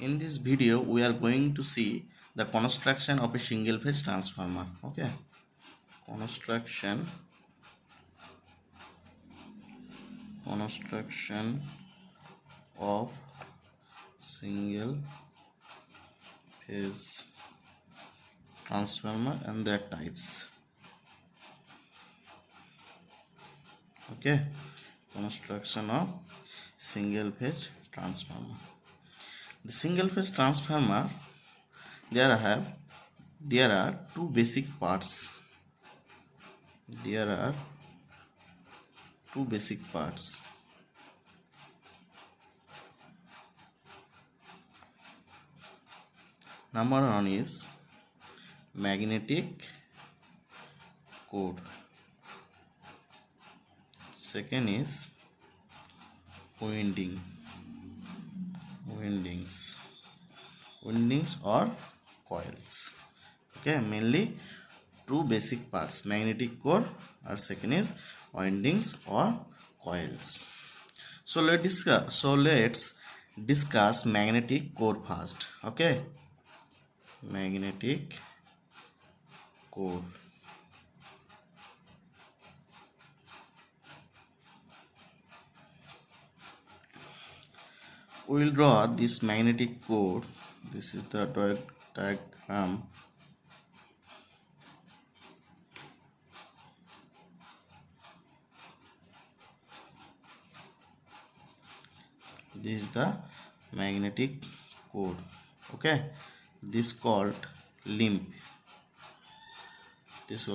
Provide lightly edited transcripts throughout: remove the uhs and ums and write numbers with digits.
In this video we are going to see the construction of a single phase transformer. Okay, construction of single phase transformer and their types. Okay, construction of single phase transformer. The single phase transformer, there are two basic parts. Number one is magnetic core. Second is windings or coils. Okay, mainly two basic parts, magnetic core or second is windings or coils. So let's discuss magnetic core first. Okay, magnetic core. We will draw this magnetic core. This is the diagram. This is the magnetic core. Okay, this called limb. This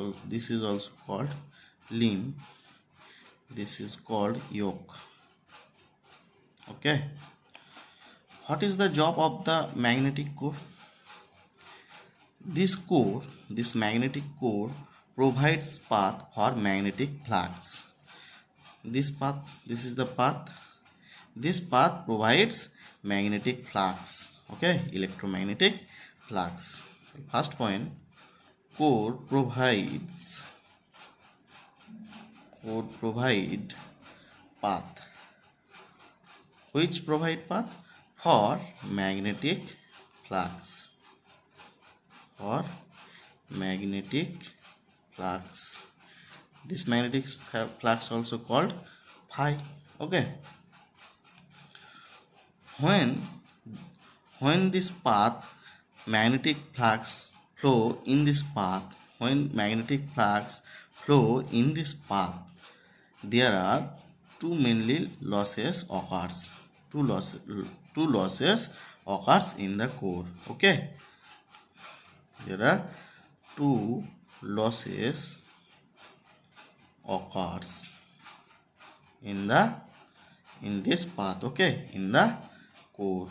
is also called limb. This is called yoke. Okay, what is the job of the magnetic core? This magnetic core provides path for magnetic flux. This is the path. This path provides magnetic flux. Okay, electromagnetic flux. First point, core provide path. Which provide path? For magnetic flux. This magnetic flux also called phi. Okay, when this path magnetic flux flow in this path, there are two mainly losses occurs. Two losses occurs in the core. Okay, there are two losses occurs in this path. Okay, in the core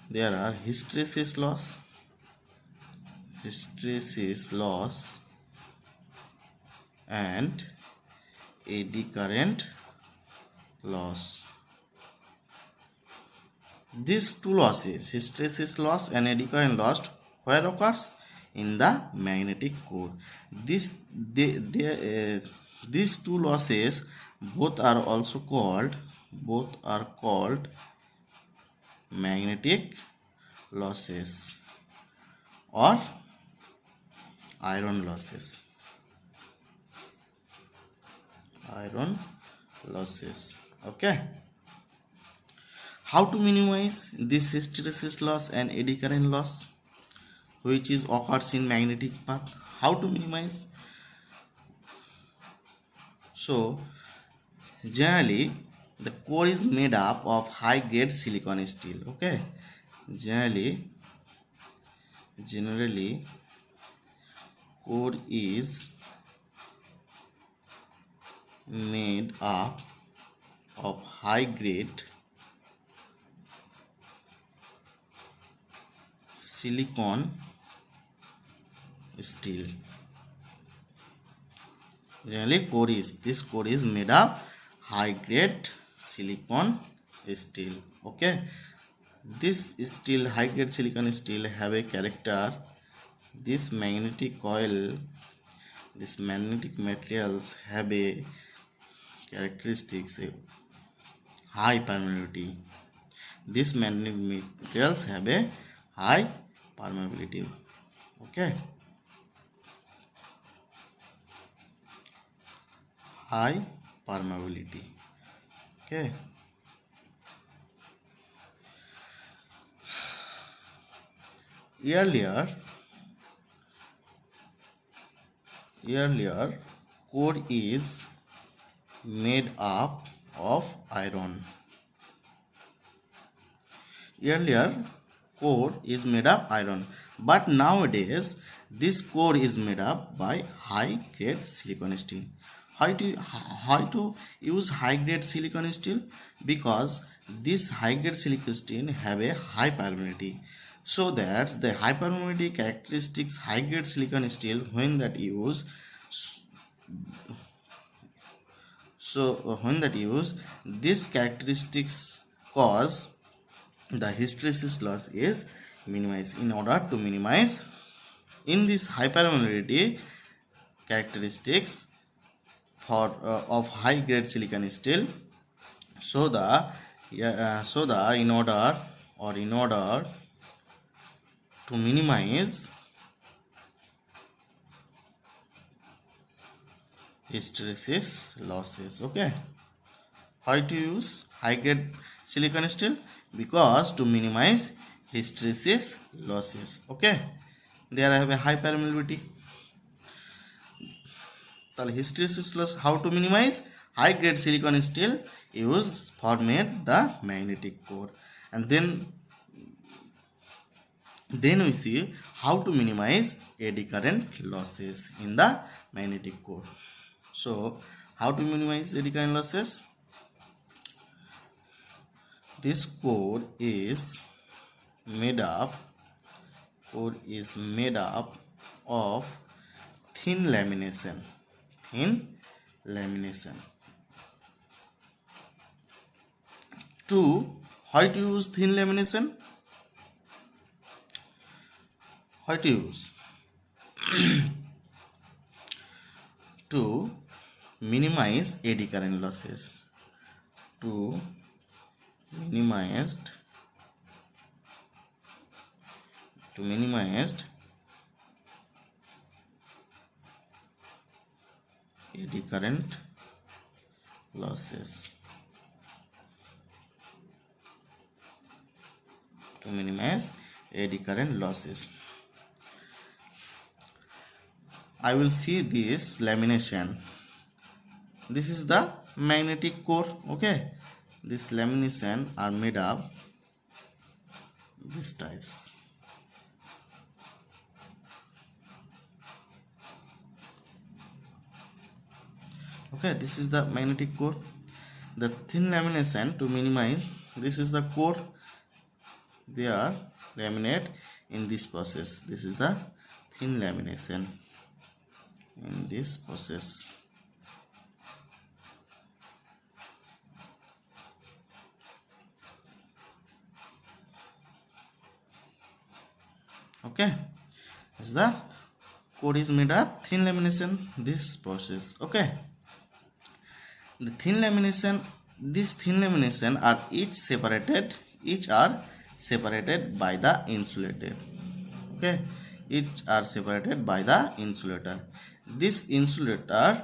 there are hysteresis loss and eddy current loss. These two losses, hysteresis loss and eddy current loss, where occurs? In the magnetic core. These two losses both are called magnetic losses or iron losses. Okay, how to minimize this hysteresis loss and eddy current loss which is occurs in magnetic path? How to minimize? So generally the core is made up of high grade silicon steel. Okay, generally core is made up of high grade silicon steel. Generally this core is made up high grade silicon steel. Okay, this steel, high grade silicon steel, have a character. This magnetic coil, this magnetic materials have a characteristics, a high permeability. these magnetic materials have a high permeability. Okay, high permeability. Okay, earlier core is made up of iron. Earlier core is made up iron, but nowadays this core is made up by high grade silicon steel. How to use high grade silicon steel? Because this high grade silicon steel have a high permeability. So that the high permeability characteristics high grade silicon steel when that use these characteristics cause the hysteresis loss is minimized. In order to minimize in this hypermobility characteristics for of high grade silicon steel, so the in order to minimize hysteresis losses. Okay, why to use high grade silicon steel? Because to minimize hysteresis losses. Okay, there I have a high permeability. The hysteresis loss, how to minimize? High grade silicon steel use formate the magnetic core, and then we see how to minimize eddy current losses in the magnetic core. So how to minimize eddy current losses? This core is made up of thin lamination. Why to use thin lamination? Why to use? To minimize eddy current losses. To minimize eddy current losses. To minimize eddy current losses. I will see this lamination. This is the magnetic core. Okay, this lamination are made of these types. Okay, this is the magnetic core. The thin lamination to minimize. This is the core. They are laminate in this process. This is the thin lamination in this process. Okay, is the core is made of thin lamination, this process. Okay, the thin lamination, this thin lamination are each are separated by the insulator. Okay, each are separated by the insulator. This insulator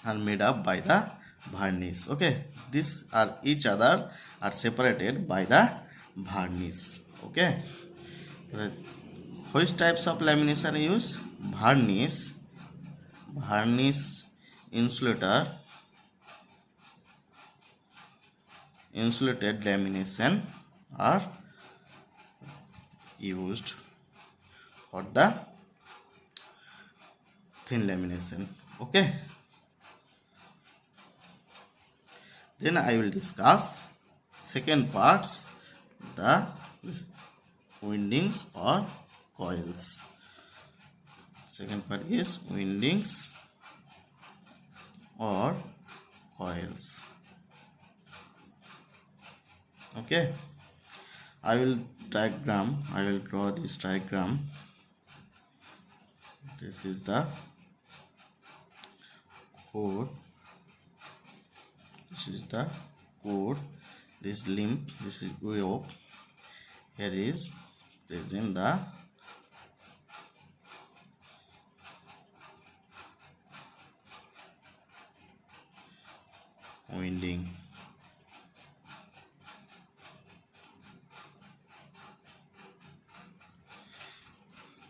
are made up by the varnish. Okay, these are each other are separated by the varnish. Okay, which types of lamination are used? Varnish, insulated lamination are used for the thin lamination. Okay, then I will discuss second parts, the windings or coils. Second part is windings or coils. Okay, I will draw this diagram. This is the core. This is the core. this limb, this is yoke. Here is present the winding.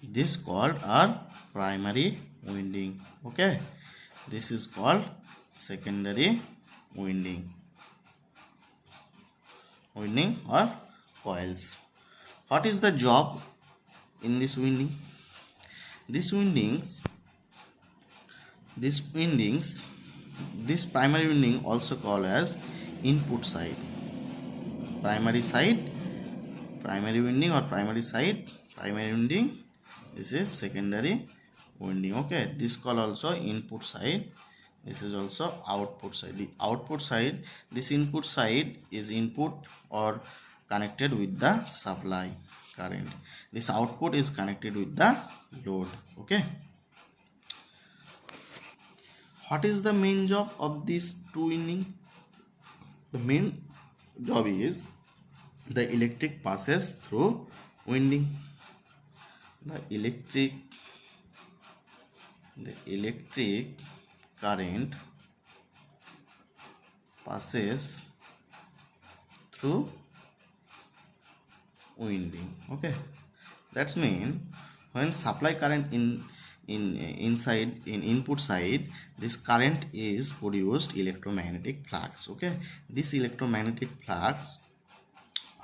This called our primary winding. Okay, this is called secondary winding or coils. What is the job in this winding? These windings, this primary winding also called as input side. Primary winding or primary side, primary winding. This is secondary winding. Okay, this call also input side. This is also output side. The output side, this input side is input or connected with the supply current. This output is connected with the load. Okay. What is the main job of these two winding? The main job is the electric passes through winding. The electric current passes through winding. Okay, that's mean when supply current in input side, this current is produced electromagnetic flux. Okay, this electromagnetic flux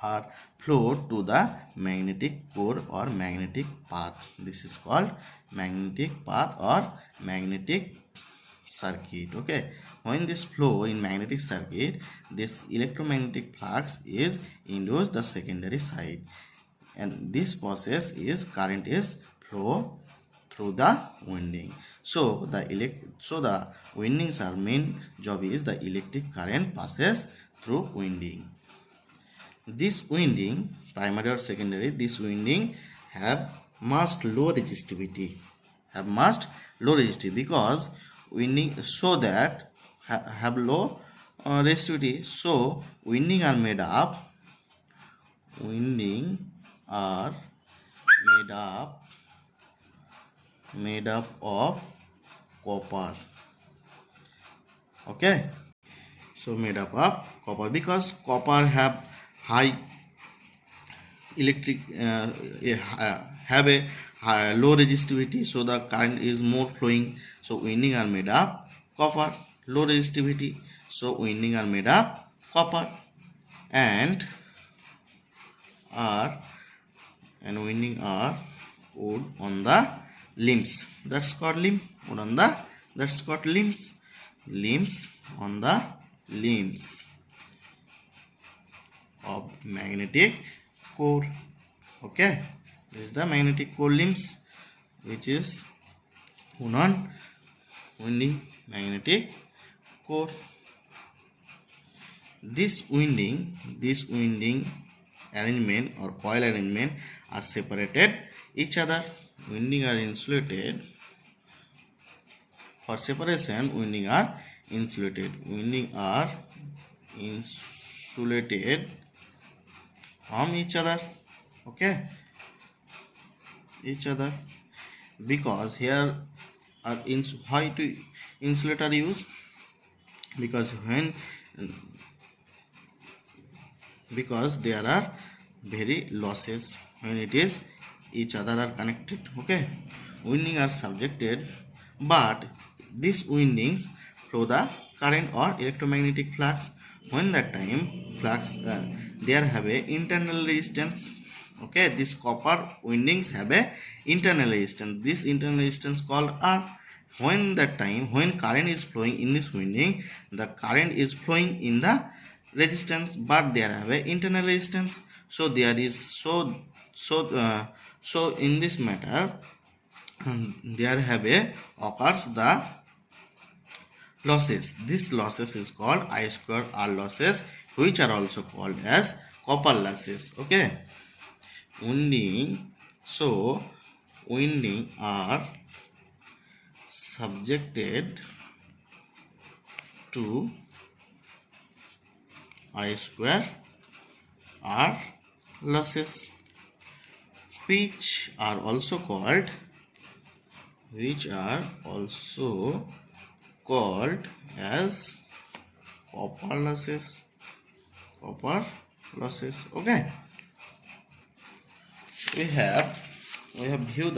are flowed to the magnetic core or magnetic path. This is called magnetic path or magnetic circuit. Okay, when this flow in magnetic circuit, this electromagnetic flux is induced the secondary side, and this process is current is flow through the winding. So the windings are main job is the electric current passes through winding. This winding, primary or secondary, this winding have must low resistivity. Because winding so that have low resistivity. So winding are made up of copper. Okay, so made up of copper because copper have high electric have a low resistivity, so the current is more flowing. So winding are made up copper. Low resistivity, so winding are made up copper, and winding are wood on the limbs. That's called limb. Wood on the, that's called limbs. Limbs on the limbs of magnetic core. Okay, this is the magnetic core limbs, which is on winding magnetic core. This winding arrangement or coil arrangement are separated each other. Winding are insulated. For separation, winding are insulated. Winding are insulated from each other. Okay, each other, because here are why to insulate are used, because there are very losses when it is each other are connected. Okay, winding are subjected, but these windings flow the current or electromagnetic flux. When that time flux there have a internal resistance. Okay, this copper windings have a internal resistance. This internal resistance called R. When that time, when current is flowing in this winding, the current is flowing in the resistance, but there have a internal resistance. So there is so in this matter, there have a occurs the losses. This losses is called I square R losses, which are also called as copper losses. Okay, winding are subjected to I square are losses, which are also called as copper losses. Okay, we have view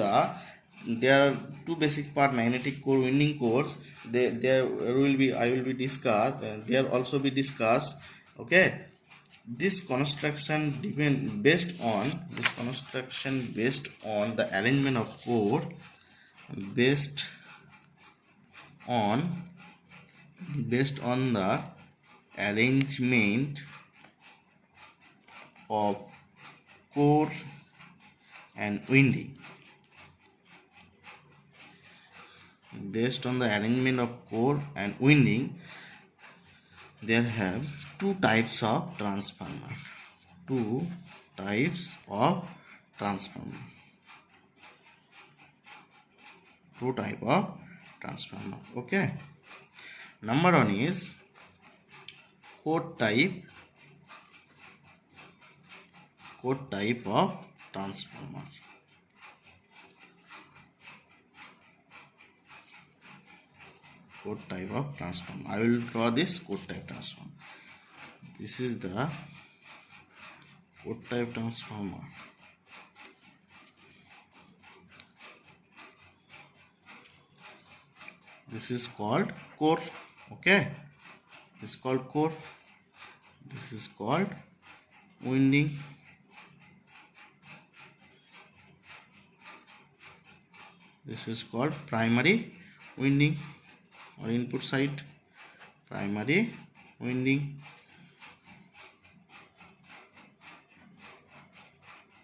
there are two basic part: magnetic core, winding cores. There will be I will be discussed, there also be discussed. Okay, this construction based on the arrangement of core, based on the arrangement of core and winding. Based on the arrangement of core and winding, there have two types of transformer. Two types of transformer. Okay. Number one is core type of transformer. Core type of transformer. I will draw this core type transformer. This is the core type transformer. This is called core. Okay, this is called core. This is called winding. This is called primary winding or input side. Primary winding.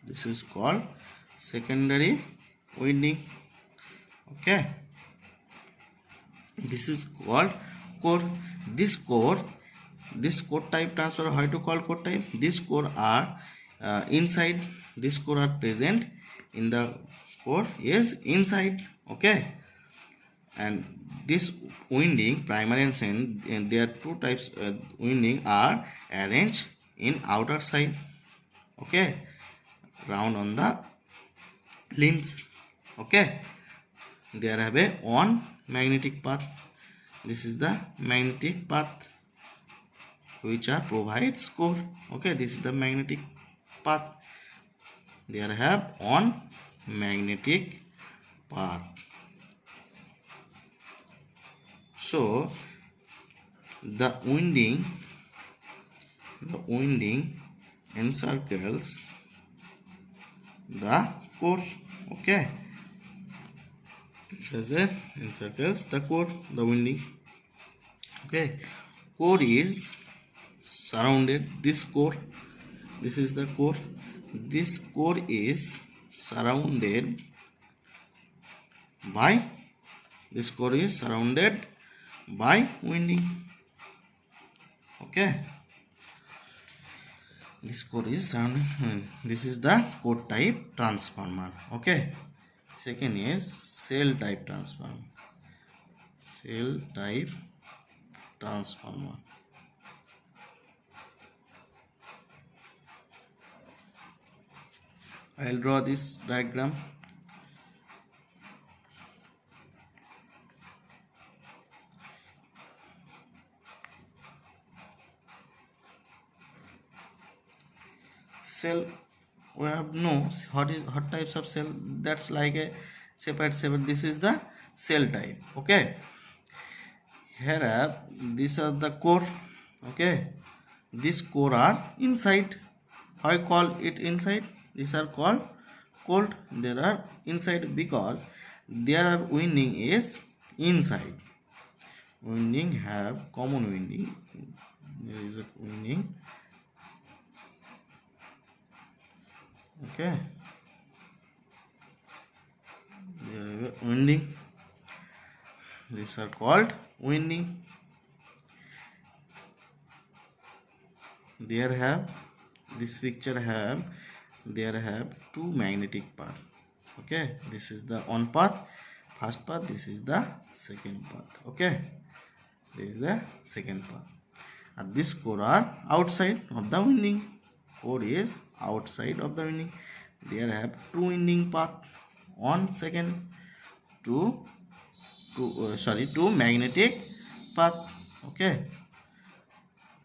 This is called secondary winding. Okay, this is called core. This core type transformer, how to call core type? This core are inside. This core are present in the core is inside. Okay, and this winding, primary and secondary, and there are two types. Winding are arranged in outer side. Okay, round on the limbs. Okay, there have a one magnetic path. This is the magnetic path which provides core. Okay, this is the magnetic path. There have one magnetic path. So the winding encircles the core. Okay, encircles the core, the winding. Okay, core is surrounded. This is the core. This core is surrounded by winding. Okay, this core is surrounded. This is the core type transformer. Okay, second is cell type transformer. I will draw this diagram. Cell, we have no what types of cell. That's like a separate. This is the cell type. Okay, here these are the core. Okay, this core are inside. I call it inside. These are called cold. There are inside because there are winding is inside. Winding have common winding. There is a winding. Okay, there is a winding. These are called winding. There have this picture have there have two magnetic path. Okay, this is the one path, first path. This is the second path. Okay, this is the second path. and this core are outside of the winding. Core is outside of the winding. There have two winding path. One second, two magnetic path. Okay,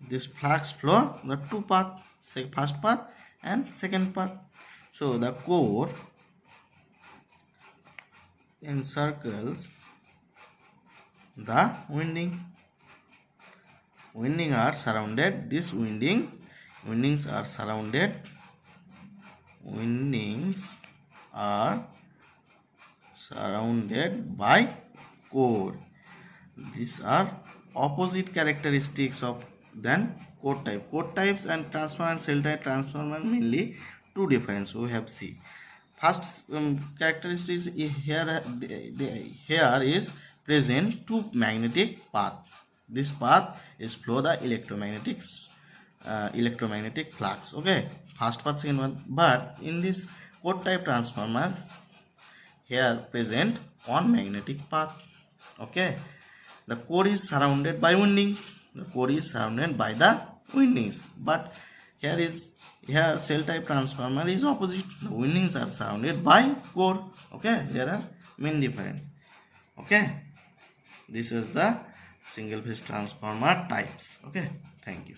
this flux flow the two path, first path and second path. So the core encircles the winding. Windings are surrounded by core. These are opposite characteristics of than core type. Core types and transformer and cell type transformer mainly two difference we have seen. First characteristics here is present two magnetic path. This path is flow the electromagnetic flux. Okay, first path, second one. But in this core type transformer, here present one magnetic path. Okay, the core is surrounded by windings. But here cell type transformer is opposite. The windings are surrounded by core. Okay, there are main difference. Okay, this is the single phase transformer types. Okay, thank you.